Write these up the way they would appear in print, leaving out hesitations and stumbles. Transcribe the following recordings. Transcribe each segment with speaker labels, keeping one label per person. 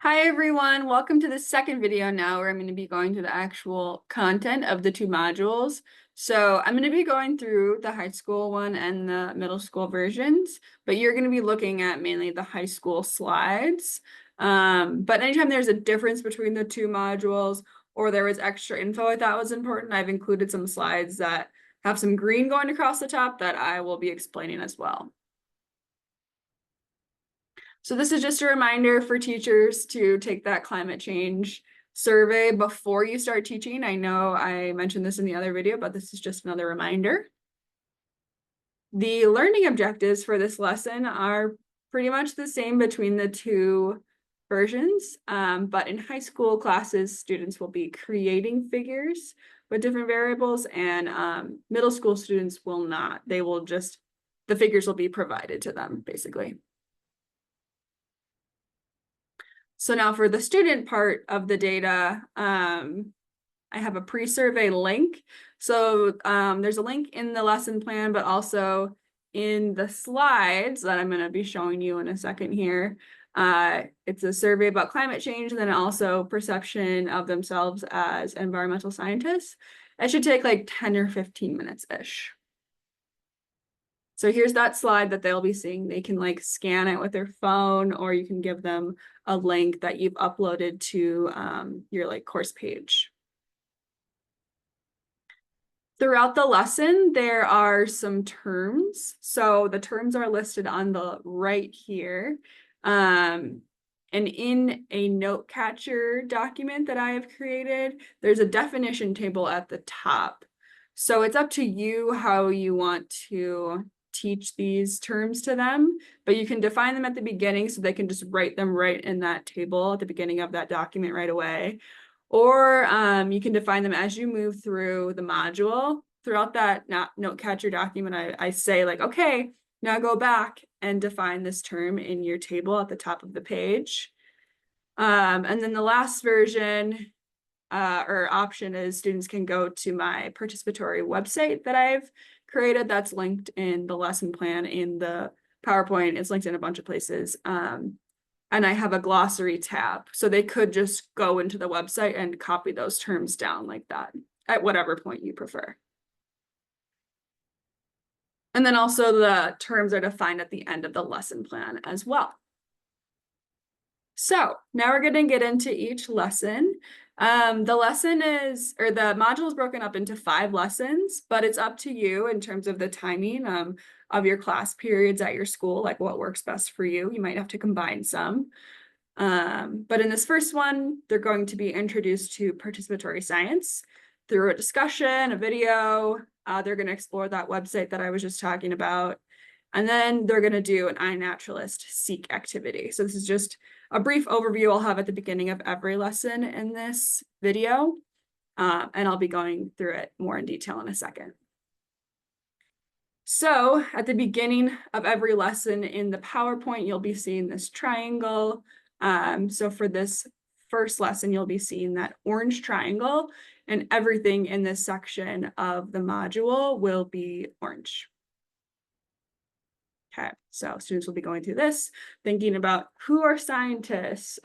Speaker 1: Hi everyone, welcome to the second video now where I'm going to be going through the actual content of the two modules. So I'm going to be going through the high school one and the middle school versions, but you're going to be looking at mainly the high school slides. But anytime there's a difference between the two modules or there was extra info I thought was important, I've included some slides that have some green going across the top that I will be explaining as well. So this is just a reminder for teachers to take that climate change survey before you start teaching. I know I mentioned this in the other video, but this is just another reminder. The learning objectives for this lesson are pretty much the same between the two versions, but in high school classes, students will be creating figures with different variables, and middle school students will not. They will just, the figures will be provided to them, basically. So now for the student part of the data, I have a pre-survey link. So there's a link in the lesson plan, but also in the slides that I'm going to be showing you in a second here. It's a survey about climate change and then also perception of themselves as environmental scientists. It should take like 10 or 15 minutes-ish. So here's that slide that they'll be seeing. They can like scan it with their phone, or you can give them a link that you've uploaded to your like course page. Throughout the lesson, there are some terms. So the terms are listed on the right here. And in a note catcher document that I have created, there's a definition table at the top. So it's up to you how you want to teach these terms to them, but you can define them at the beginning so they can just write them right in that table at the beginning of that document right away. Or you can define them as you move through the module. Throughout that note catcher document, I say like, okay, now go back and define this term in your table at the top of the page. And then the last version or option is students can go to my participatory website that I've created. That's linked in the lesson plan in the PowerPoint. It's linked in a bunch of places. And I have a glossary tab. So they could just go into the website and copy those terms down like that at whatever point you prefer. And then also the terms are defined at the end of the lesson plan as well. So now we're going to get into each lesson. The lesson is, or the module is broken up into 5 lessons, but it's up to you in terms of the timing of your class periods at your school, like what works best for you. You might have to combine some. But in this first one, they're going to be introduced to participatory science through a discussion, a video. They're going to explore that website that I was just talking about. And then they're going to do an iNaturalist Seek activity. So this is just a brief overview I'll have at the beginning of every lesson in this video. And I'll be going through it more in detail in a second. So at the beginning of every lesson in the PowerPoint, you'll be seeing this triangle. So for this first lesson, you'll be seeing that orange triangle, and everything in this section of the module will be orange. Okay, so students will be going through this, thinking about who are scientists,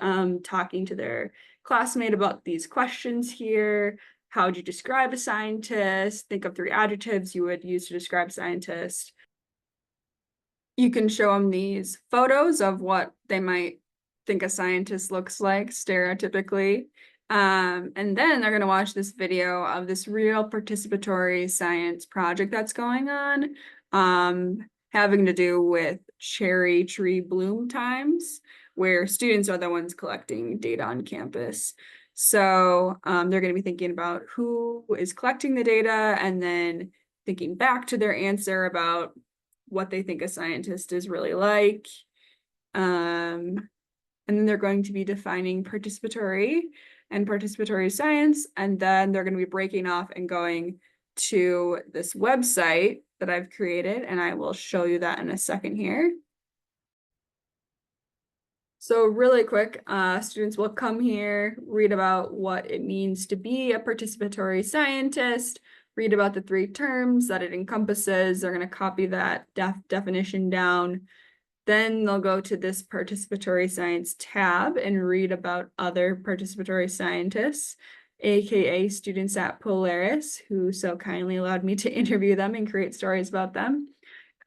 Speaker 1: talking to their classmate about these questions here. How would you describe a scientist? Think of 3 adjectives you would use to describe scientists. You can show them these photos of what they might think a scientist looks like stereotypically. And then they're going to watch this video of this real participatory science project that's going on, having to do with cherry tree bloom times, where students are the ones collecting data on campus. So they're going to be thinking about who is collecting the data and then thinking back to their answer about what they think a scientist is really like. And then they're going to be defining participatory and participatory science. And then they're going to be breaking off and going to this website that I've created. And I will show you that in a second here. So really quick, students will come here, read about what it means to be a participatory scientist, read about the 3 terms that it encompasses. They're going to copy that definition down. Then they'll go to this participatory science tab and read about other participatory scientists, aka students at Polaris, who so kindly allowed me to interview them and create stories about them.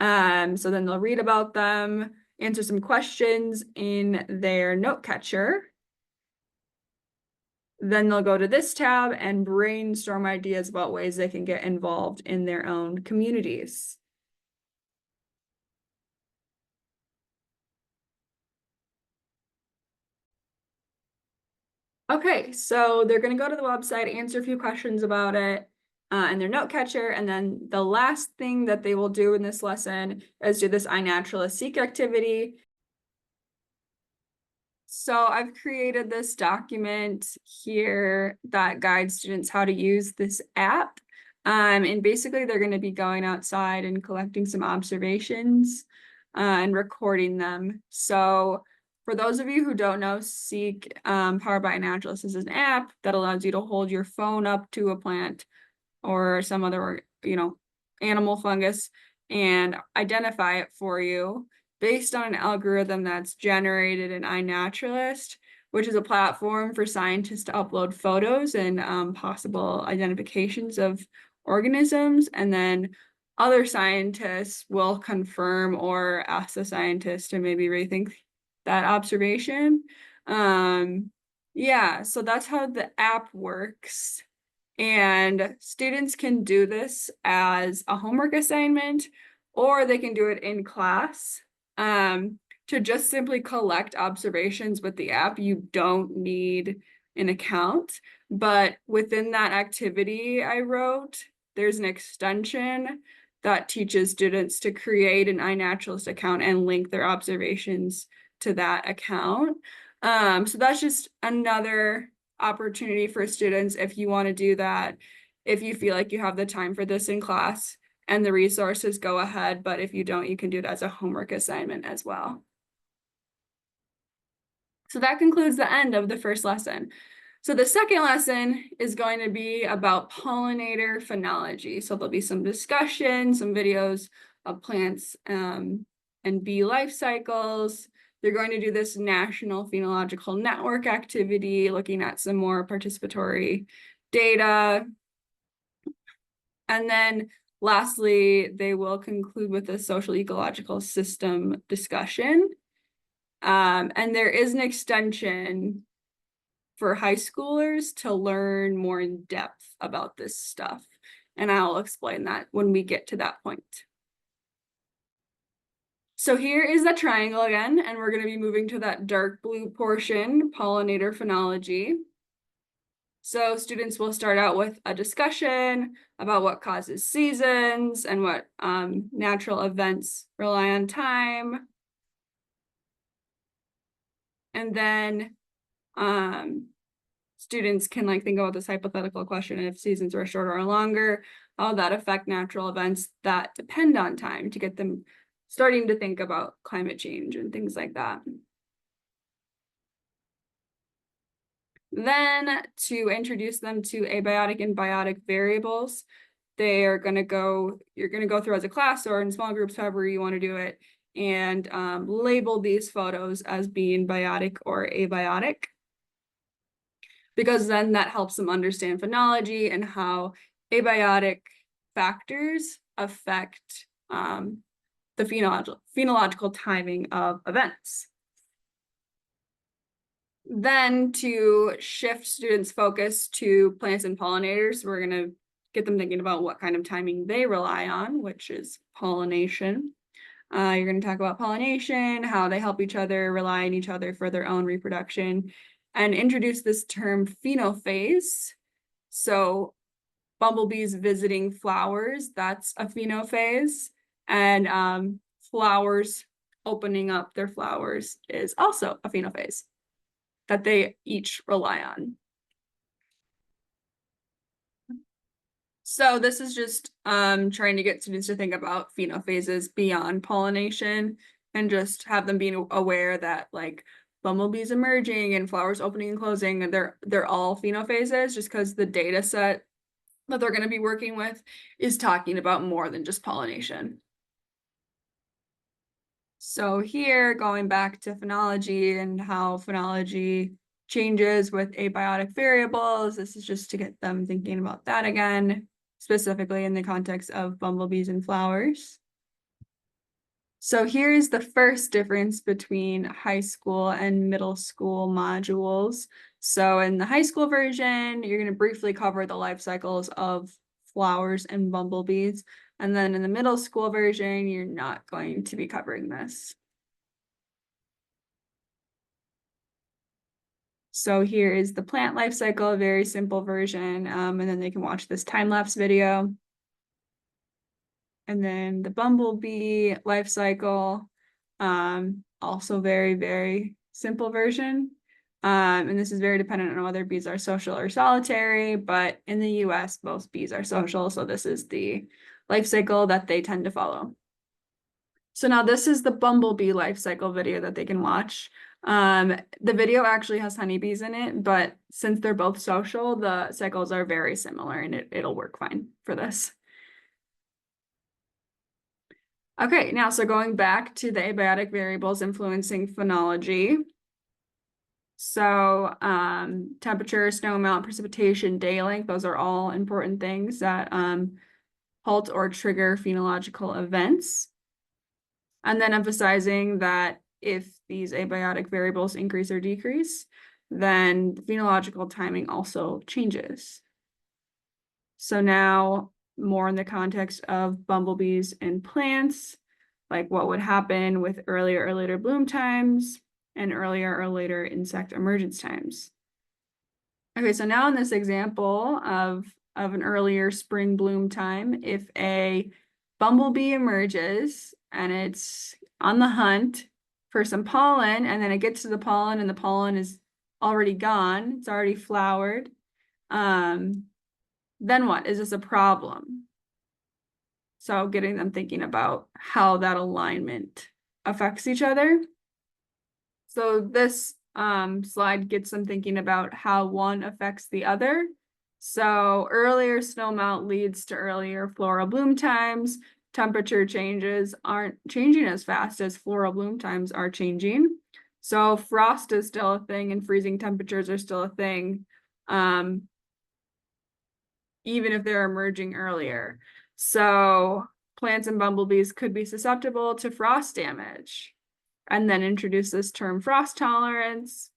Speaker 1: So then they'll read about them, answer some questions in their note catcher. Then they'll go to this tab and brainstorm ideas about ways they can get involved in their own communities. Okay, so they're going to go to the website, answer a few questions about it in their note catcher, and then the last thing that they will do in this lesson is do this iNaturalist Seek activity. So I've created this document here that guides students how to use this app. And basically they're going to be going outside and collecting some observations and recording them. So for those of you who don't know, Seek powered by iNaturalist is an app that allows you to hold your phone up to a plant or some other, animal, fungus, and identify it for you based on an algorithm that's generated in iNaturalist, which is a platform for scientists to upload photos and possible identifications of organisms. And then other scientists will confirm or ask the scientist to maybe rethink that observation. Yeah, so that's how the app works. And students can do this as a homework assignment, or they can do it in class. To just simply collect observations with the app, you don't need an account. But within that activity I wrote, there's an extension that teaches students to create an iNaturalist account and link their observations to that account. So that's just another opportunity for students if you want to do that. If you feel like you have the time for this in class and the resources, go ahead. But if you don't, you can do it as a homework assignment as well. So that concludes the end of the first lesson. So the second lesson is going to be about pollinator phenology. So there'll be some discussion, some videos of plants and bee life cycles. They're going to do this National Phenological Network activity, looking at some more participatory data. And then lastly, they will conclude with a social ecological system discussion. And there is an extension for high schoolers to learn more in depth about this stuff. And I'll explain that when we get to that point. So here is the triangle again, and we're going to be moving to that dark blue portion, pollinator phenology. So students will start out with a discussion about what causes seasons and what natural events rely on time. And then students can think about this hypothetical question: if seasons are shorter or longer, how would that affect natural events that depend on time, to get them starting to think about climate change and things like that. Then to introduce them to abiotic and biotic variables, you're going to go through as a class or in small groups, however you want to do it, and label these photos as being biotic or abiotic, because then that helps them understand phenology and how abiotic factors affect the phenological timing of events. Then to shift students' focus to plants and pollinators, we're going to get them thinking about what kind of timing they rely on, which is pollination. You're going to talk about pollination, how they help each other, rely on each other for their own reproduction, and introduce this term phenophase. So bumblebees visiting flowers, that's a phenophase. And flowers opening up their flowers is also a phenophase that they each rely on. So this is just trying to get students to think about phenophases beyond pollination, and just have them being aware that bumblebees emerging and flowers opening and closing, and they're all phenophases, just because the data set that they're going to be working with is talking about more than just pollination. So here, going back to phenology and how phenology changes with abiotic variables, this is just to get them thinking about that again, specifically in the context of bumblebees and flowers. So here's the first difference between high school and middle school modules. So in the high school version, you're going to briefly cover the life cycles of flowers and bumblebees. And then in the middle school version, you're not going to be covering this. So here is the plant life cycle, a very simple version. And then they can watch this time-lapse video. And then the bumblebee life cycle, also very, very simple version. And this is very dependent on whether bees are social or solitary, but in the US, most bees are social. So this is the life cycle that they tend to follow. So now this is the bumblebee life cycle video that they can watch. The video actually has honeybees in it, but since they're both social, the cycles are very similar and it'll work fine for this. Okay, now so going back to the abiotic variables influencing phenology. So temperature, snow amount, precipitation, day length, those are all important things that halt or trigger phenological events. And then emphasizing that if these abiotic variables increase or decrease, then phenological timing also changes. So now more in the context of bumblebees and plants, like what would happen with earlier or later bloom times and earlier or later insect emergence times. Okay, so now in this example of an earlier spring bloom time, if a bumblebee emerges and it's on the hunt for some pollen, and then it gets to the pollen and the pollen is already gone, it's already flowered, then what? Is this a problem? So getting them thinking about how that alignment affects each other. So this slide gets them thinking about how one affects the other. So earlier snowmelt leads to earlier floral bloom times. Temperature changes aren't changing as fast as floral bloom times are changing. So frost is still a thing and freezing temperatures are still a thing, even if they're emerging earlier. So plants and bumblebees could be susceptible to frost damage. And then introduce this term frost tolerance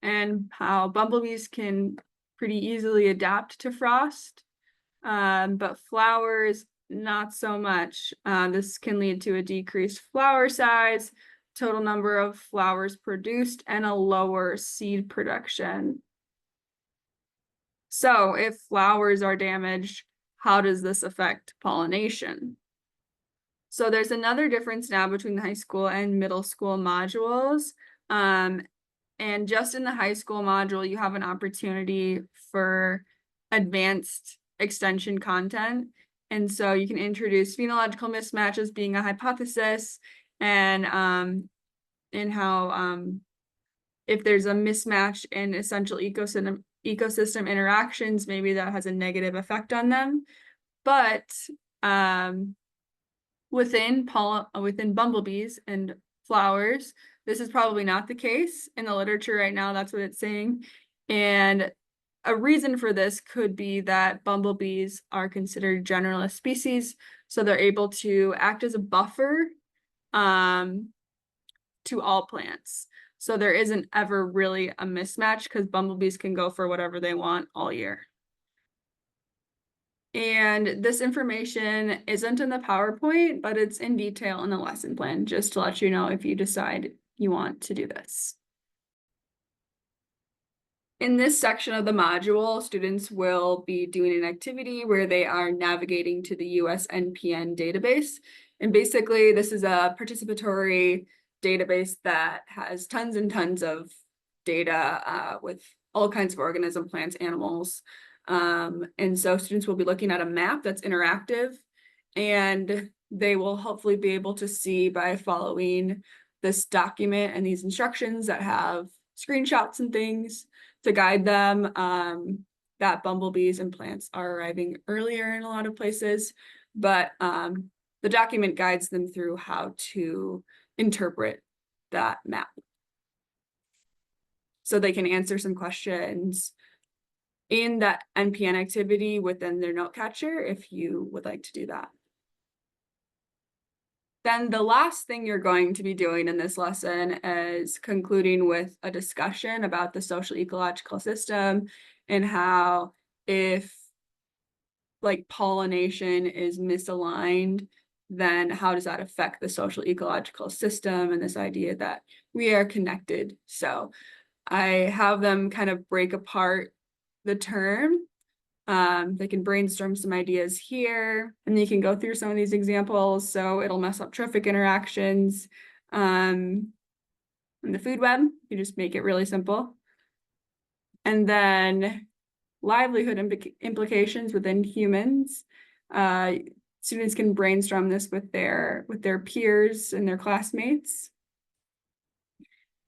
Speaker 1: and how bumblebees can pretty easily adapt to frost, but flowers, not so much. This can lead to a decreased flower size, total number of flowers produced, and a lower seed production. So if flowers are damaged, how does this affect pollination? So there's another difference now between the high school and middle school modules. And just in the high school module, you have an opportunity for advanced extension content. And so you can introduce phenological mismatches being a hypothesis and how if there's a mismatch in essential ecosystem interactions, maybe that has a negative effect on them. But within bumblebees and flowers, this is probably not the case in the literature right now. That's what it's saying. And a reason for this could be that bumblebees are considered generalist species, so they're able to act as a buffer to all plants. So there isn't ever really a mismatch because bumblebees can go for whatever they want all year. And this information isn't in the PowerPoint, but it's in detail in the lesson plan, just to let you know if you decide you want to do this. In this section of the module, students will be doing an activity where they are navigating to the USNPN database. And basically, this is a participatory database that has tons and tons of data with all kinds of organisms, plants, animals. And so students will be looking at a map that's interactive, and they will hopefully be able to see by following this document and these instructions that have screenshots and things to guide them, that bumblebees and plants are arriving earlier in a lot of places, but the document guides them through how to interpret that map. So they can answer some questions in that NPN activity within their note catcher if you would like to do that. Then the last thing you're going to be doing in this lesson is concluding with a discussion about the social ecological system and how if like pollination is misaligned, then how does that affect the social ecological system and this idea that we are connected. So I have them kind of break apart the term. They can brainstorm some ideas here, and you can go through some of these examples. So it'll mess up trophic interactions. In the food web, you just make it really simple. And then livelihood implications within humans. Students can brainstorm this with their peers and their classmates.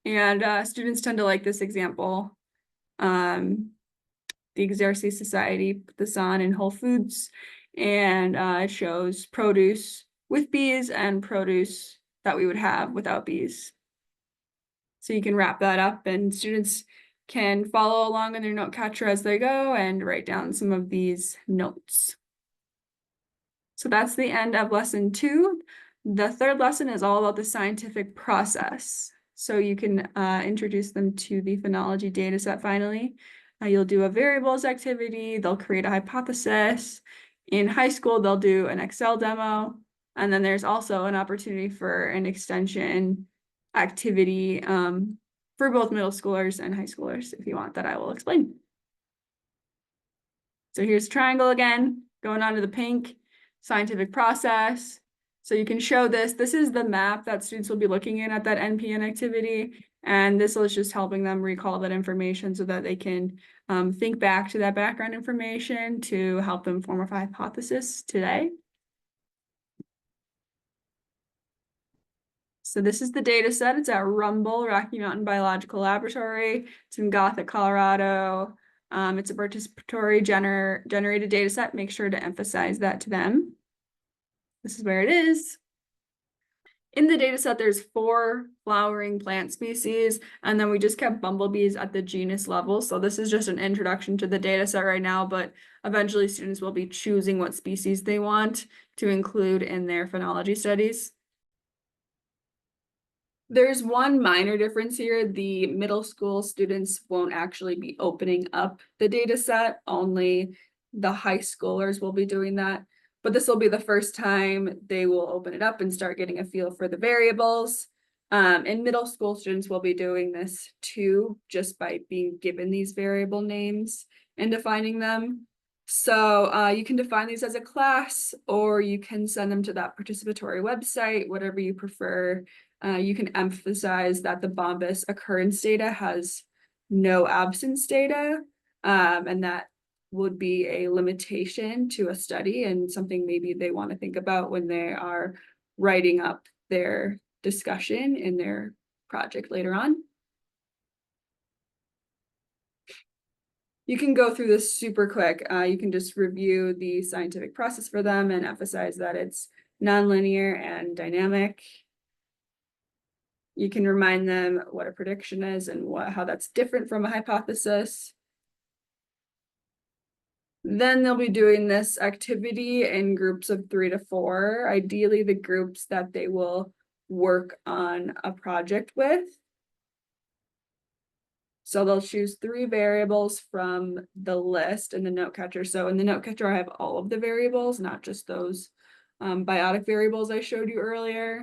Speaker 1: And students tend to like this example. The Xerces Society put this on in Whole Foods, and it shows produce with bees and produce that we would have without bees. So you can wrap that up, and students can follow along in their note catcher as they go and write down some of these notes. So that's the end of lesson 2. The third lesson is all about the scientific process. So you can introduce them to the phenology data set finally. You'll do a variables activity, they'll create a hypothesis. In high school, they'll do an Excel demo. And then there's also an opportunity for an extension activity for both middle schoolers and high schoolers, if you want, that I will explain. So here's triangle again, going on to the pink, scientific process. So you can show this. This is the map that students will be looking at that NPN activity. And this is just helping them recall that information so that they can think back to that background information to help them form a hypothesis today. So this is the data set. It's at Rumble, Rocky Mountain Biological Laboratory. It's in Gothic, Colorado. It's a participatory generated data set. Make sure to emphasize that to them. This is where it is. In the data set, there's 4 flowering plant species, and then we just kept bumblebees at the genus level. So this is just an introduction to the data set right now, but eventually students will be choosing what species they want to include in their phenology studies. There's one minor difference here. The middle school students won't actually be opening up the data set. Only the high schoolers will be doing that. But this will be the first time they will open it up and start getting a feel for the variables. And middle school students will be doing this too, just by being given these variable names and defining them. So you can define these as a class, or you can send them to that participatory website, whatever you prefer. You can emphasize that the Bombus occurrence data has no absence data, and that would be a limitation to a study and something maybe they want to think about when they are writing up their discussion in their project later on. You can go through this super quick. You can just review the scientific process for them and emphasize that it's nonlinear and dynamic. You can remind them what a prediction is and how that's different from a hypothesis. Then they'll be doing this activity in groups of 3 to 4, ideally the groups that they will work on a project with. So they'll choose 3 variables from the list in the note catcher. So in the note catcher, I have all of the variables, not just those biotic variables I showed you earlier.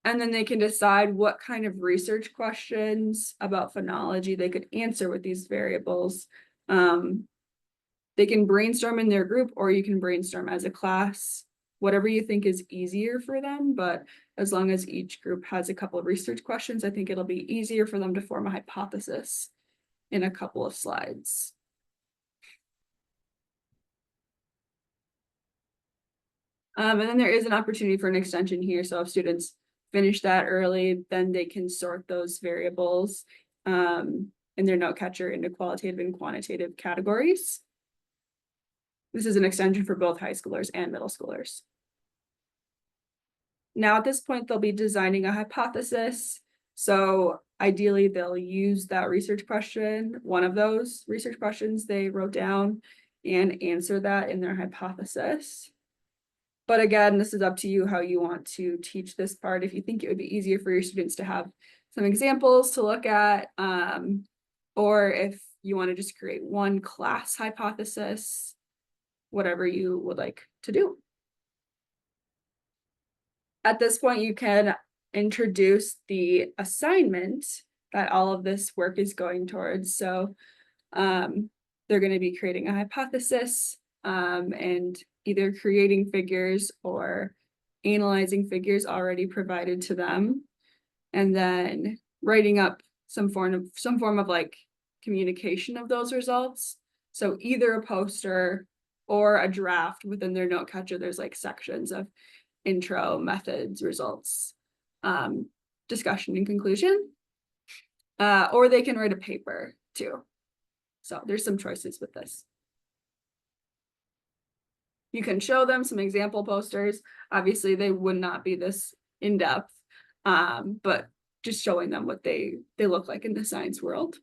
Speaker 1: And then they can decide what kind of research questions about phenology they could answer with these variables. They can brainstorm in their group, or you can brainstorm as a class, whatever you think is easier for them. But as long as each group has a couple of research questions, I think it'll be easier for them to form a hypothesis in a couple of slides. And then there is an opportunity for an extension here. So if students finish that early, then they can sort those variables in their note catcher into qualitative and quantitative categories. This is an extension for both high schoolers and middle schoolers. Now, at this point, they'll be designing a hypothesis. So ideally, they'll use that research question, one of those research questions they wrote down, and answer that in their hypothesis. But again, this is up to you how you want to teach this part. If you think it would be easier for your students to have some examples to look at, or if you want to just create one class hypothesis, whatever you would like to do. At this point, you can introduce the assignment that all of this work is going towards. So they're going to be creating a hypothesis and either creating figures or analyzing figures already provided to them, and then writing up some form of like communication of those results. So either a poster or a draft within their note catcher. There's like sections of intro, methods, results, discussion and conclusion, or they can write a paper too. So there's some choices with this. You can show them some example posters. Obviously, they would not be this in-depth, but just showing them what they look like in the science world.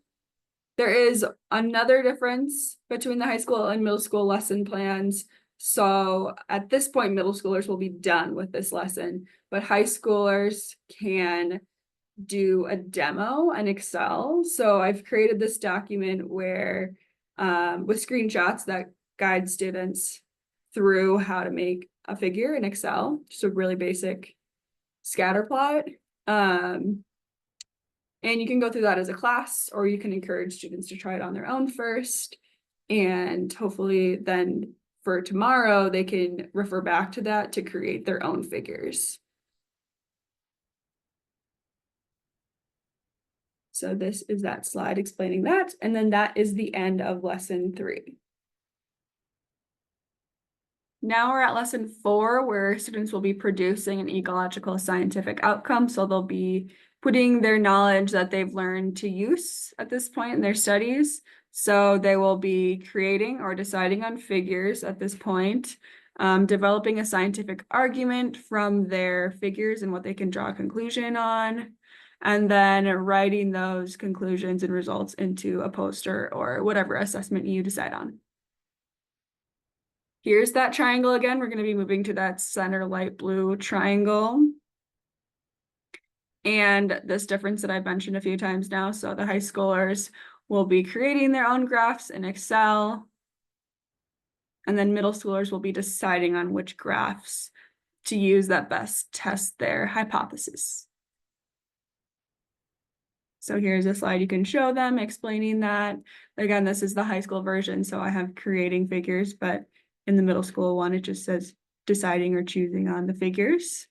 Speaker 1: There is another difference between the high school and middle school lesson plans. So at this point, middle schoolers will be done with this lesson, but high schoolers can do a demo in Excel. So I've created this document where with screenshots that guide students through how to make a figure in Excel, just a really basic scatter plot. And you can go through that as a class, or you can encourage students to try it on their own first. And hopefully then for tomorrow, they can refer back to that to create their own figures. So this is that slide explaining that. And then that is the end of lesson 3. Now we're at lesson 4, where students will be producing an ecological scientific outcome. So they'll be putting their knowledge that they've learned to use at this point in their studies. So they will be creating or deciding on figures at this point, developing a scientific argument from their figures and what they can draw a conclusion on, and then writing those conclusions and results into a poster or whatever assessment you decide on. Here's that triangle again. We're going to be moving to that center light blue triangle. And this difference that I've mentioned a few times now. So the high schoolers will be creating their own graphs in Excel. And then middle schoolers will be deciding on which graphs to use that best test their hypothesis. So here's a slide you can show them explaining that. Again, this is the high school version. So I have creating figures, but in the middle school one, it just says deciding or choosing on the figures.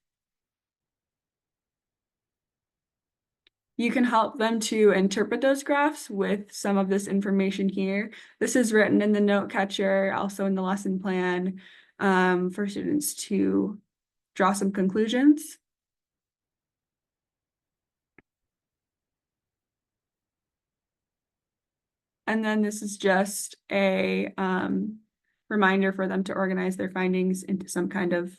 Speaker 1: You can help them to interpret those graphs with some of this information here. This is written in the note catcher, also in the lesson plan, for students to draw some conclusions. And then this is just a reminder for them to organize their findings into some kind of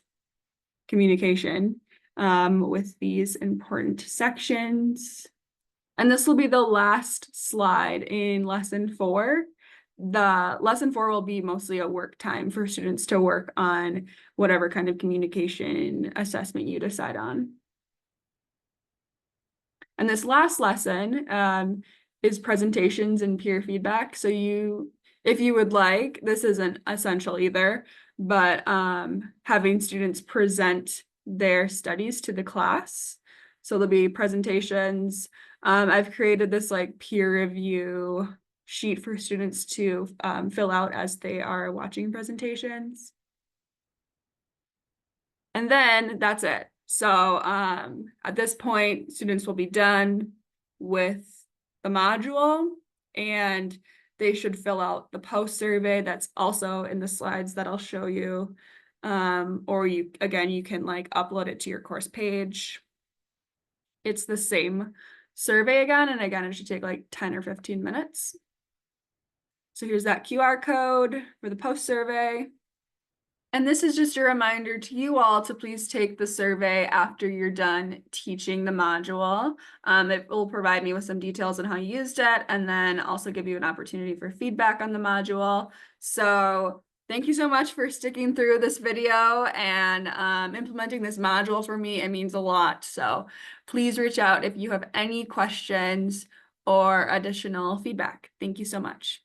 Speaker 1: communication with these important sections. And this will be the last slide in lesson 4. The lesson 4 will be mostly a work time for students to work on whatever kind of communication assessment you decide on. And this last lesson is presentations and peer feedback. So if you would like, this isn't essential either, but having students present their studies to the class. So there'll be presentations. I've created this like peer review sheet for students to fill out as they are watching presentations. And then that's it. So at this point, students will be done with the module, and they should fill out the post survey that's also in the slides that I'll show you. Or you can like upload it to your course page. It's the same survey again, and again, it should take like 10 or 15 minutes. So here's that QR code for the post survey. And this is just a reminder to you all to please take the survey after you're done teaching the module. It will provide me with some details on how you used it, and then also give you an opportunity for feedback on the module. So thank you so much for sticking through this video and implementing this module for me. It means a lot. So please reach out if you have any questions or additional feedback. Thank you so much.